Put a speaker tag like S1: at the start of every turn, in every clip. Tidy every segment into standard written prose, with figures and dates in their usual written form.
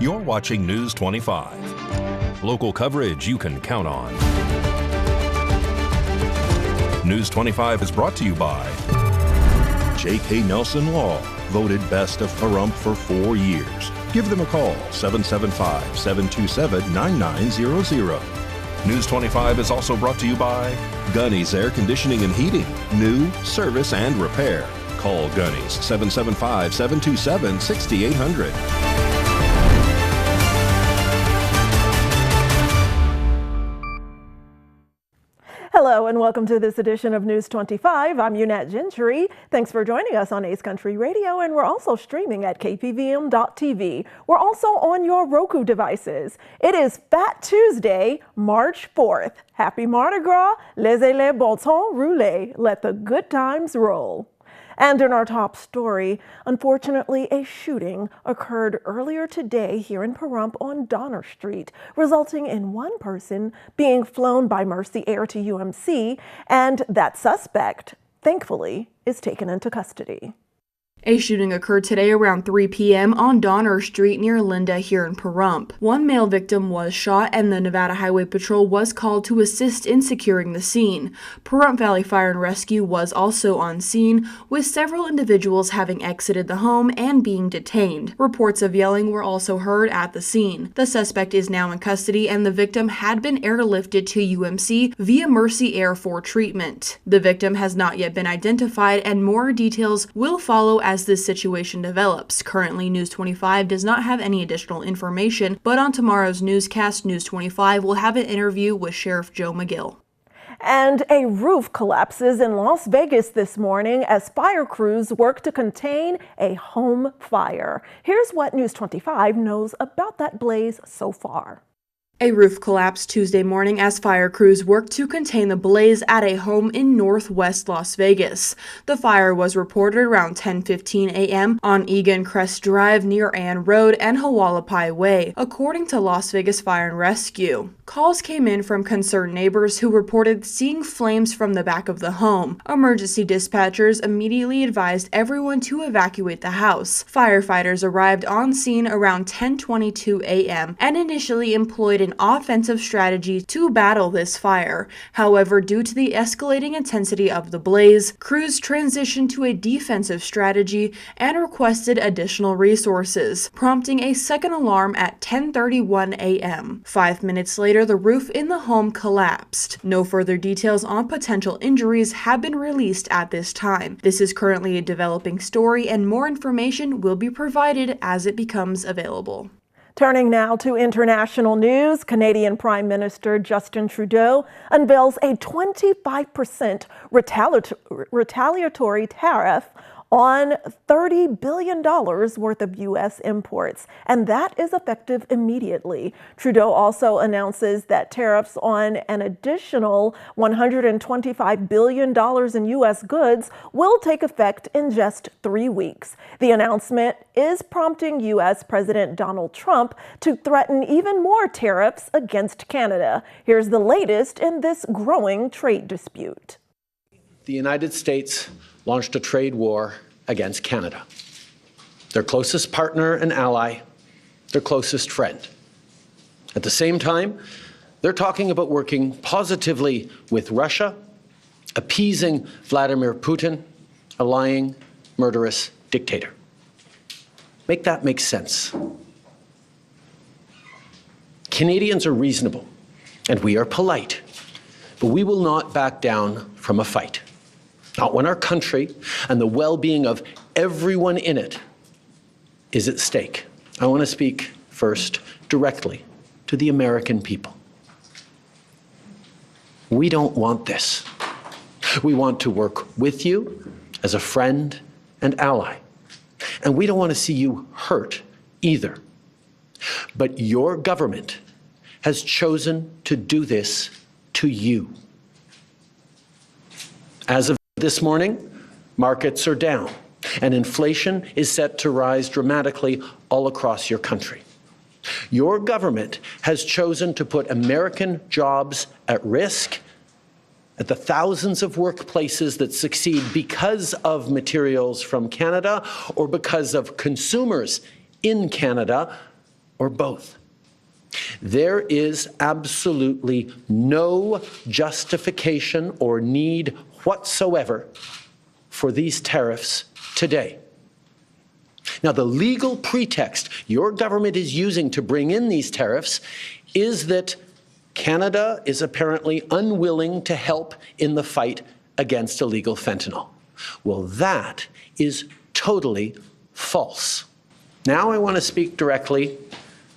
S1: You're watching News 25. Local coverage you can count on. News 25 is brought to you by J.K. Nelson Law, voted best of Pahrump for 4 years. Give them a call, 775-727-9900. News 25 is also brought to you by Gunny's Air Conditioning and Heating. New, service, and repair. Call Gunny's, 775-727-6800.
S2: Hello and welcome to this edition of News 25. I'm Unat Gentry. Thanks for joining us on Ace Country Radio, and we're also streaming at KPVM.TV. We're also on your Roku devices. It is Fat Tuesday, March 4th. Happy Mardi Gras, laissez les bon temps rouler, let the good times roll. And in our top story, unfortunately, a shooting occurred earlier today here in Pahrump on Donner Street, resulting in one person being flown by Mercy Air to UMC, and that suspect, thankfully, is taken into custody.
S3: A shooting occurred today around 3 p.m. on Donner Street near Linda here in Pahrump. One male victim was shot and the Nevada Highway Patrol was called to assist in securing the scene. Pahrump Valley Fire and Rescue was also on scene, with several individuals having exited the home and being detained. Reports of yelling were also heard at the scene. The suspect is now in custody and the victim had been airlifted to UMC via Mercy Air for treatment. The victim has not yet been identified and more details will follow as this situation develops. Currently, News 25 does not have any additional information, but on tomorrow's newscast, News 25 will have an interview with Sheriff Joe McGill.
S2: And a roof collapses in Las Vegas this morning as fire crews work to contain a home fire. Here's what News 25 knows about that blaze so far.
S3: A roof collapsed Tuesday morning as fire crews worked to contain the blaze at a home in northwest Las Vegas. The fire was reported around 10:15 a.m. on Egan Crest Drive near Ann Road and Hualapai Way, according to Las Vegas Fire and Rescue. Calls came in from concerned neighbors who reported seeing flames from the back of the home. Emergency dispatchers immediately advised everyone to evacuate the house. Firefighters arrived on scene around 10:22 a.m. and initially employed an offensive strategy to battle this fire. However, due to the escalating intensity of the blaze, crews transitioned to a defensive strategy and requested additional resources, prompting a second alarm at 10:31 a.m. 5 minutes later, the roof in the home collapsed. No further details on potential injuries have been released at this time. This is currently a developing story, and more information will be provided as it becomes available.
S2: Turning now to international news, Canadian Prime Minister Justin Trudeau unveils a 25% retaliatory tariff on $30 billion worth of U.S. imports, and that is effective immediately. Trudeau also announces that tariffs on an additional $125 billion in U.S. goods will take effect in just 3 weeks. The announcement is prompting U.S. President Donald Trump to threaten even more tariffs against Canada. Here's the latest in this growing trade dispute.
S4: The United States launched a trade war against Canada, their closest partner and ally, their closest friend. At the same time, they're talking about working positively with Russia, appeasing Vladimir Putin, a lying, murderous dictator. Make that make sense. Canadians are reasonable, and we are polite, but we will not back down from a fight. Not when our country and the well-being of everyone in it is at stake. I want to speak first directly to the American people. We don't want this. We want to work with you as a friend and ally. And we don't want to see you hurt either. But your government has chosen to do this to you. As of this morning, markets are down, and inflation is set to rise dramatically all across your country. Your government has chosen to put American jobs at risk, at the thousands of workplaces that succeed because of materials from Canada or because of consumers in Canada or both. There is absolutely no justification or need whatsoever for these tariffs today. Now, the legal pretext your government is using to bring in these tariffs is that Canada is apparently unwilling to help in the fight against illegal fentanyl. Well, that is totally false. Now I want to speak directly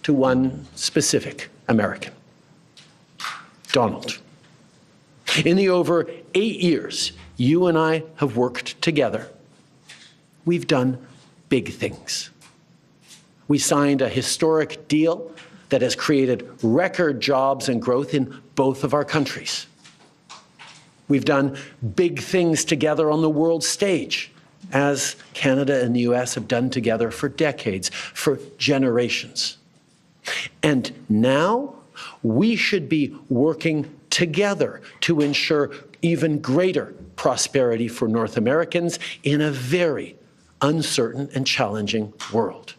S4: to one specific American, Donald. In the over 8 years you and I have worked together, we've done big things. We signed a historic deal that has created record jobs and growth in both of our countries. We've done big things together on the world stage, as Canada and the US have done together for decades, for generations. And now we should be working together to ensure even greater prosperity for North Americans in a very uncertain and challenging world.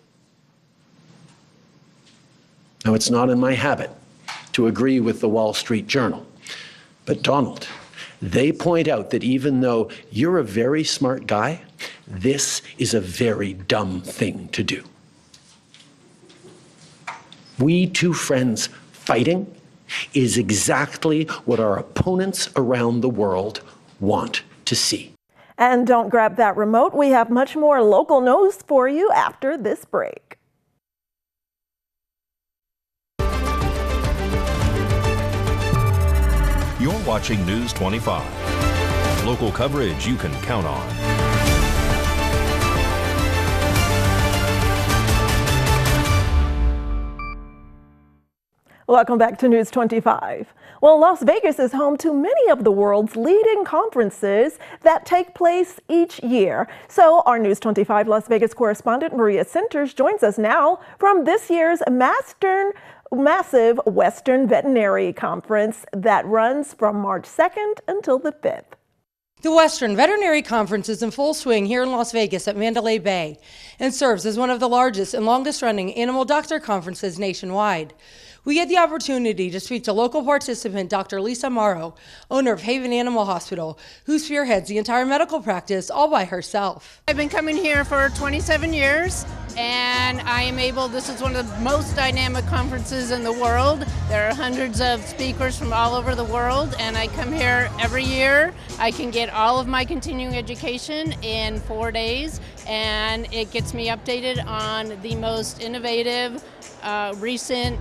S4: Now, it's not in my habit to agree with the Wall Street Journal, but Donald, they point out that even though you're a very smart guy, this is a very dumb thing to do. We two friends fighting is exactly what our opponents around the world want to see.
S2: And don't grab that remote. We have much more local news for you after this break.
S1: You're watching News 25. Local coverage you can count on.
S2: Welcome back to News 25. Well, Las Vegas is home to many of the world's leading conferences that take place each year. So our News 25 Las Vegas correspondent Maria Centers joins us now from this year's massive Western Veterinary Conference that runs from March 2nd until the 5th.
S5: The Western Veterinary Conference is in full swing here in Las Vegas at Mandalay Bay and serves as one of the largest and longest running animal doctor conferences nationwide. We had the opportunity to speak to local participant Dr. Lisa Morrow, owner of Haven Animal Hospital, who spearheads the entire medical practice all by herself.
S6: I've been coming here for 27 years and this is one of the most dynamic conferences in the world. There are hundreds of speakers from all over the world and I come here every year. I can get all of my continuing education in 4 days and it gets me updated on the most innovative, recent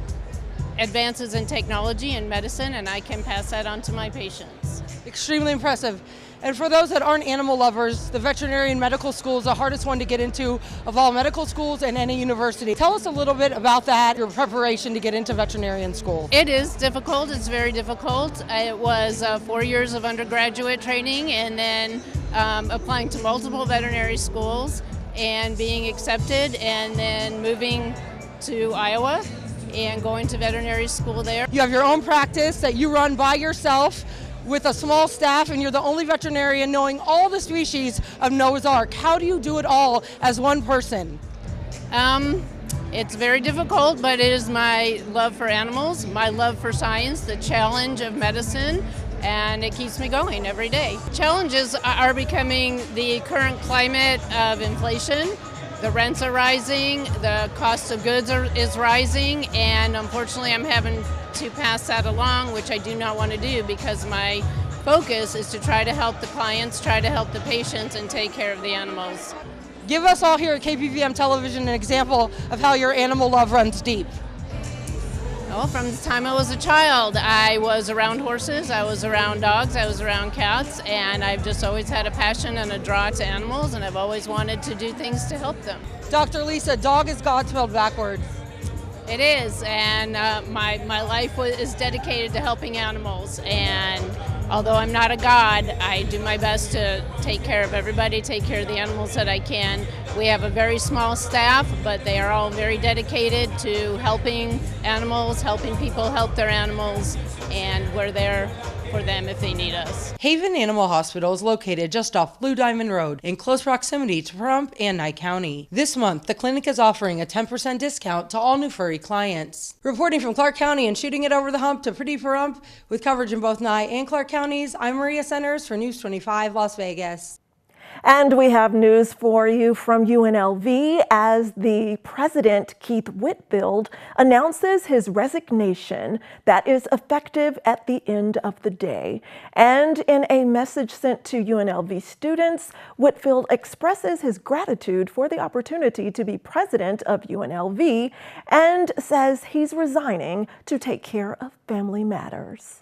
S6: advances in technology and medicine, and I can pass that on to my patients.
S5: Extremely impressive. And for those that aren't animal lovers, the veterinarian medical school is the hardest one to get into of all medical schools and any university. Tell us a little bit about that, your preparation to get into veterinarian school.
S6: It is difficult. It's very difficult. It was 4 years of undergraduate training and then applying to multiple veterinary schools and being accepted and then moving to Iowa and going to veterinary school there.
S5: You have your own practice that you run by yourself with a small staff, and you're the only veterinarian knowing all the species of Noah's Ark. How do you do it all as one person?
S6: It's very difficult, but it is my love for animals, my love for science, the challenge of medicine, and it keeps me going every day. Challenges are becoming the current climate of inflation. The rents are rising, the cost of goods is rising, and unfortunately I'm having to pass that along, which I do not want to do because my focus is to try to help the clients, try to help the patients, and take care of the animals.
S5: Give us all here at KPVM Television an example of how your animal love runs deep.
S6: Well, from the time I was a child, I was around horses, I was around dogs, I was around cats, and I've just always had a passion and a draw to animals, and I've always wanted to do things to help them.
S5: Dr. Lisa, dog is God spelled backwards.
S6: It is, and my life is dedicated to helping animals, and although I'm not a god, I do my best to take care of everybody, take care of the animals that I can. We have a very small staff, but they are all very dedicated to helping animals, helping people help their animals, and we're there for them if they need us.
S5: Haven Animal Hospital is located just off Blue Diamond Road in close proximity to Pahrump and Nye County. This month, the clinic is offering a 10% discount to all new furry clients. Reporting from Clark County and shooting it over the hump to pretty Pahrump with coverage in both Nye and Clark counties, I'm Maria Centers for News 25 Las Vegas.
S2: And we have news for you from UNLV as the president, Keith Whitfield, announces his resignation that is effective at the end of the day. And in a message sent to UNLV students, Whitfield expresses his gratitude for the opportunity to be president of UNLV and says he's resigning to take care of family matters.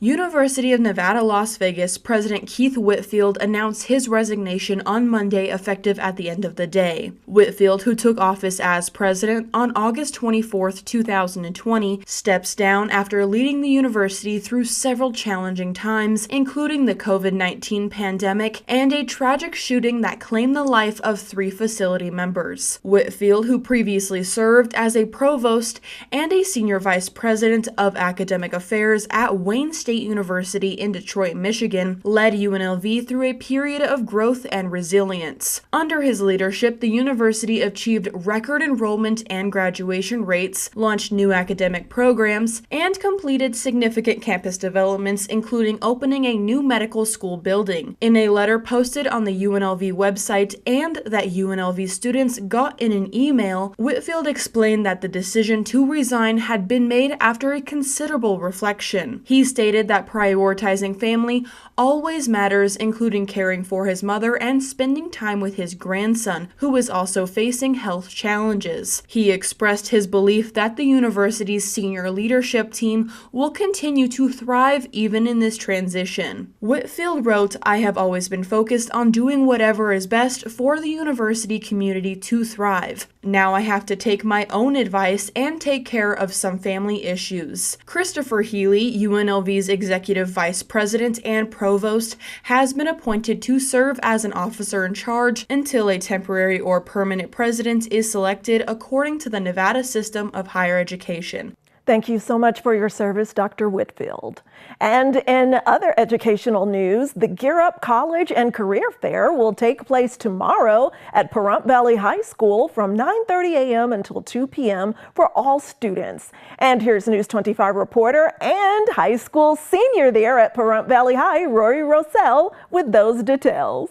S3: University of Nevada, Las Vegas President Keith Whitfield announced his resignation on Monday, effective at the end of the day. Whitfield, who took office as president on August 24, 2020, steps down after leading the university through several challenging times, including the COVID-19 pandemic and a tragic shooting that claimed the life of 3 facility members. Whitfield, who previously served as a provost and a senior vice president of academic affairs at Wayne State University in Detroit, Michigan, led UNLV through a period of growth and resilience. Under his leadership, the university achieved record enrollment and graduation rates, launched new academic programs, and completed significant campus developments, including opening a new medical school building. In a letter posted on the UNLV website and that UNLV students got in an email, Whitfield explained that the decision to resign had been made after a considerable reflection. He stated that prioritizing family always matters, including caring for his mother and spending time with his grandson, who is also facing health challenges. He expressed his belief that the university's senior leadership team will continue to thrive even in this transition. Whitfield wrote, "I have always been focused on doing whatever is best for the university community to thrive. Now I have to take my own advice and take care of some family issues." Christopher Healy, UNLV's executive vice president and provost, has been appointed to serve as an officer in charge until a temporary or permanent president is selected according to the Nevada system of higher education.
S2: Thank you so much for your service, Dr. Whitfield. And in other educational news, the Gear Up College and Career Fair will take place tomorrow at Pahrump Valley High School from 9:30 a.m. until 2 p.m. for all students. And here's News 25 reporter and high school senior there at Pahrump Valley High, Rory Rossell, with those details.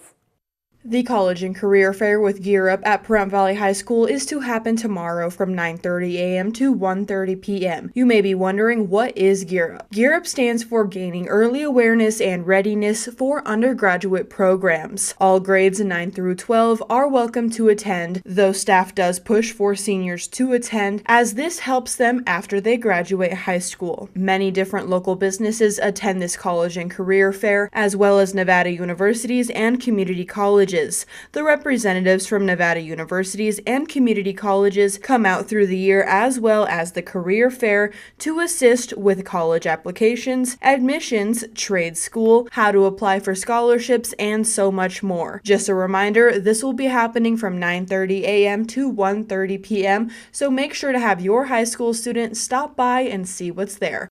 S3: The College and Career Fair with Gear Up at Pahrump Valley High School is to happen tomorrow from 9:30 a.m. to 1:30 p.m. You may be wondering, what is Gear Up? Gear Up stands for Gaining Early Awareness and Readiness for Undergraduate Programs. All grades 9 through 12 are welcome to attend, though staff does push for seniors to attend, as this helps them after they graduate high school. Many different local businesses attend this College and Career Fair, as well as Nevada universities and community colleges. The representatives from Nevada universities and community colleges come out through the year, as well as the career fair, to assist with college applications, admissions, trade school, how to apply for scholarships, and so much more. Just a reminder, this will be happening from 9:30 a.m. to 1:30 p.m., so make sure to have your high school student stop by and see what's there.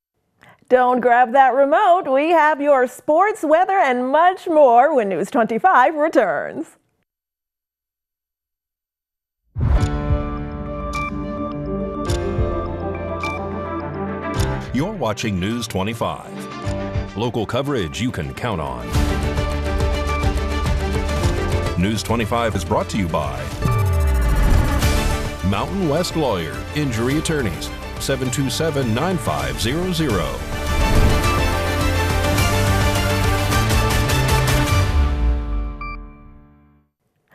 S2: Don't grab that remote. We have your sports, weather, and much more when News 25 returns.
S1: You're watching News 25. Local coverage you can count on. News 25 is brought to you by Mountain West Lawyer, Injury Attorneys, 727-9500.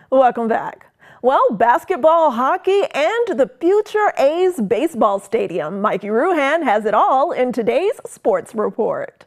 S2: Welcome back. Well, basketball, hockey, and the future A's baseball stadium. Mikey Ruhan has it all in today's Sports Report.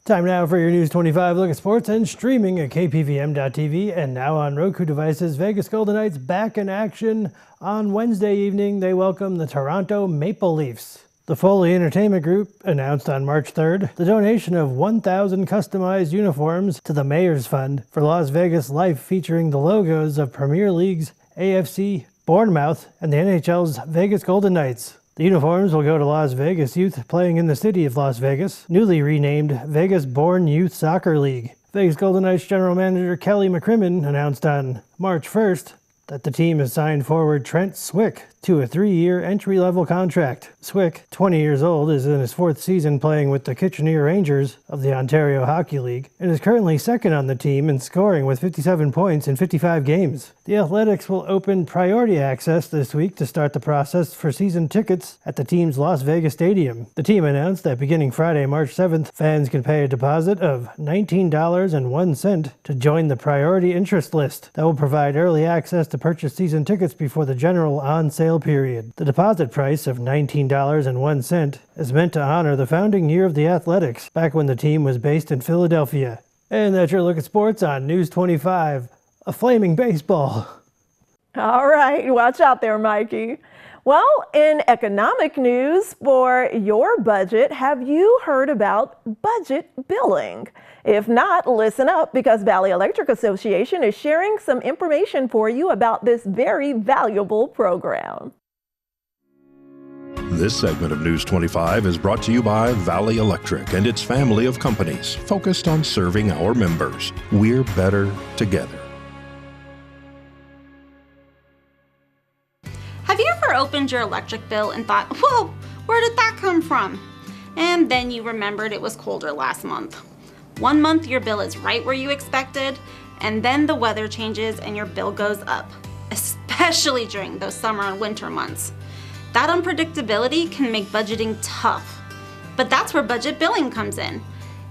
S7: Time now for your News 25 look at sports and streaming at KPVM.TV and now on Roku devices. Vegas Golden Knights back in action on Wednesday evening. They welcome the Toronto Maple Leafs. The Foley Entertainment Group announced on March 3rd the donation of 1,000 customized uniforms to the Mayor's Fund for Las Vegas Life, featuring the logos of Premier League's AFC, Bournemouth, and the NHL's Vegas Golden Knights. The uniforms will go to Las Vegas youth playing in the city of Las Vegas, newly renamed Vegas Born Youth Soccer League. Vegas Golden Knights General Manager Kelly McCrimmon announced on March 1st that the team has signed forward Trent Swick to a 3-year entry-level contract. Swick, 20 years old, is in his 4th season playing with the Kitchener Rangers of the Ontario Hockey League and is currently second on the team in scoring with 57 points in 55 games. The Athletics will open priority access this week to start the process for season tickets at the team's Las Vegas stadium. The team announced that beginning Friday, March 7th, fans can pay a deposit of $19.01 to join the priority interest list. That will provide early access to purchase season tickets before the general on-sale period. The deposit price of $19.01 is meant to honor the founding year of the Athletics, back when the team was based in Philadelphia. And that's your look at sports on News 25, a flaming baseball.
S2: All right, watch out there, Mikey. Well, in economic news for your budget, have you heard about budget billing? If not, listen up, because Valley Electric Association is sharing some information for you about this very valuable program.
S1: This segment of News 25 is brought to you by Valley Electric and its family of companies focused on serving our members. We're better together.
S8: Have you ever opened your electric bill and thought, whoa, where did that come from? And then you remembered it was colder last month. One month your bill is right where you expected, and then the weather changes and your bill goes up, especially during those summer and winter months. That unpredictability can make budgeting tough, but that's where budget billing comes in.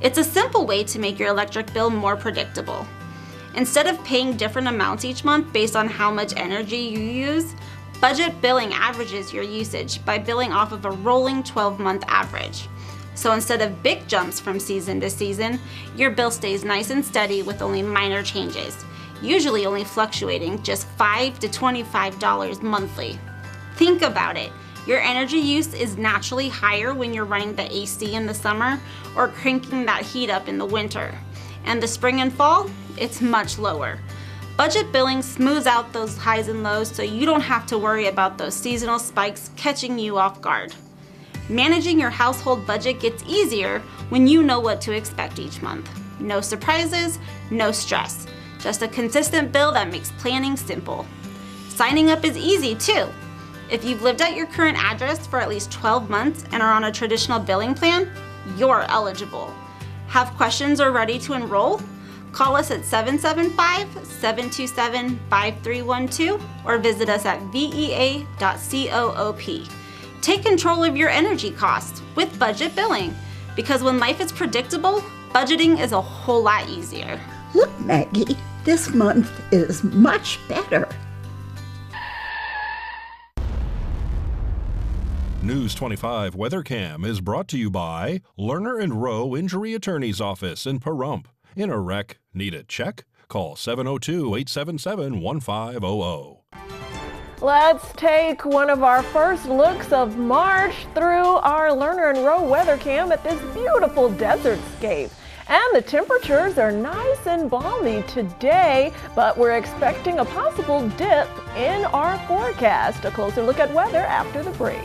S8: It's a simple way to make your electric bill more predictable. Instead of paying different amounts each month based on how much energy you use, budget billing averages your usage by billing off of a rolling 12-month average. So instead of big jumps from season to season, your bill stays nice and steady with only minor changes, usually only fluctuating just $5 to $25 monthly. Think about it. Your energy use is naturally higher when you're running the AC in the summer or cranking that heat up in the winter. And the spring and fall, it's much lower. Budget billing smooths out those highs and lows so you don't have to worry about those seasonal spikes catching you off guard. Managing your household budget gets easier when you know what to expect each month. No surprises, no stress. Just a consistent bill that makes planning simple. Signing up is easy too. If you've lived at your current address for at least 12 months and are on a traditional billing plan, you're eligible. Have questions or ready to enroll? Call us at 775-727-5312 or visit us at vea.coop. Take control of your energy costs with budget billing, because when life is predictable, budgeting is a whole lot easier.
S9: Look, Maggie, this month is much better.
S1: News 25 WeatherCam is brought to you by Lerner and Rowe Injury Attorney's Office in Pahrump. In a wreck, need a check? Call 702-877-1500.
S2: Let's take one of our first looks of March through our Lerner and Rowe weather cam at this beautiful desertscape. And the temperatures are nice and balmy today, but we're expecting a possible dip in our forecast. A closer look at weather after the break.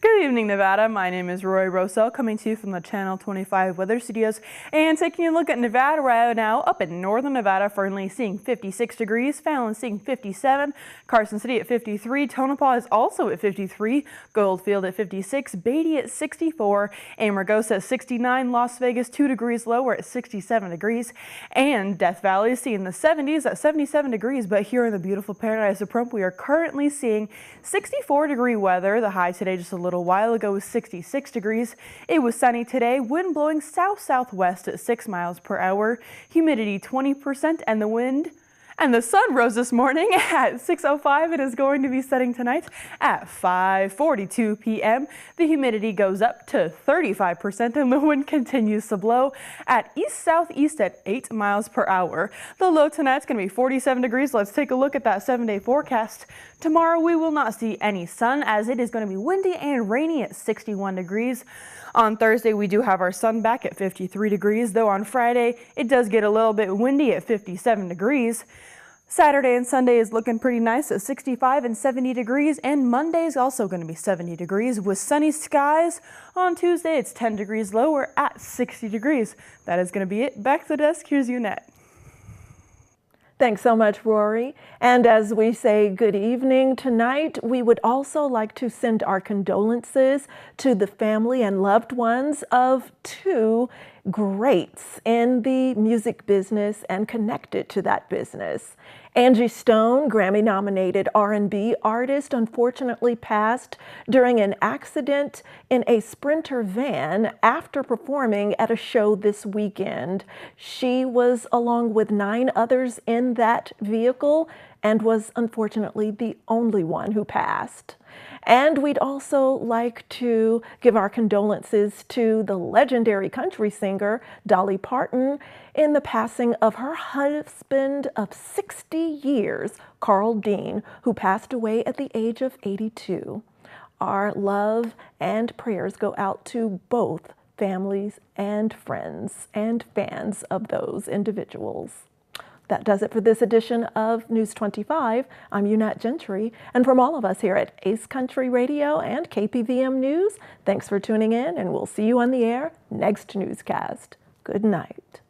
S10: Good evening, Nevada. My name is Roy Rosell, coming to you from the Channel 25 Weather Studios and taking a look at Nevada right now. Up in northern Nevada, Fernley seeing 56 degrees, Fallon seeing 57, Carson City at 53, Tonopah is also at 53, Goldfield at 56, Beatty at 64, Amargosa at 69, Las Vegas 2 degrees lower at 67 degrees, and Death Valley is seeing the 70s at 77 degrees, but here in the beautiful paradise of Pahrump, we are currently seeing 64-degree weather. The high today just a little while ago was 66 degrees. It was sunny today, wind blowing south-southwest at 6 miles per hour, humidity 20%, and the sun rose this morning at 6:05. It is going to be setting tonight at 5:42 p.m. The humidity goes up to 35% and the wind continues to blow at east-southeast at 8 miles per hour. The low tonight's going to be 47 degrees. Let's take a look at that 7-day forecast. Tomorrow we will not see any sun as it is going to be windy and rainy at 61 degrees. On Thursday, we do have our sun back at 53 degrees, though on Friday, it does get a little bit windy at 57 degrees. Saturday and Sunday is looking pretty nice at 65 and 70 degrees, and Monday is also going to be 70 degrees with sunny skies. On Tuesday, it's 10 degrees lower at 60 degrees. That is going to be it. Back to the desk. Here's Unette.
S2: Thanks so much, Rory. And as we say good evening tonight, we would also like to send our condolences to the family and loved ones of two greats in the music business and connected to that business. Angie Stone, Grammy-nominated R&B artist, unfortunately passed during an accident in a Sprinter van after performing at a show this weekend. She was along with 9 others in that vehicle and was unfortunately the only one who passed. And we'd also like to give our condolences to the legendary country singer Dolly Parton in the passing of her husband of 60 years, Carl Dean, who passed away at the age of 82. Our love and prayers go out to both families and friends and fans of those individuals. That does it for this edition of News 25. I'm Unette Gentry, and from all of us here at Ace Country Radio and KPVM News, thanks for tuning in, and we'll see you on the air next newscast. Good night.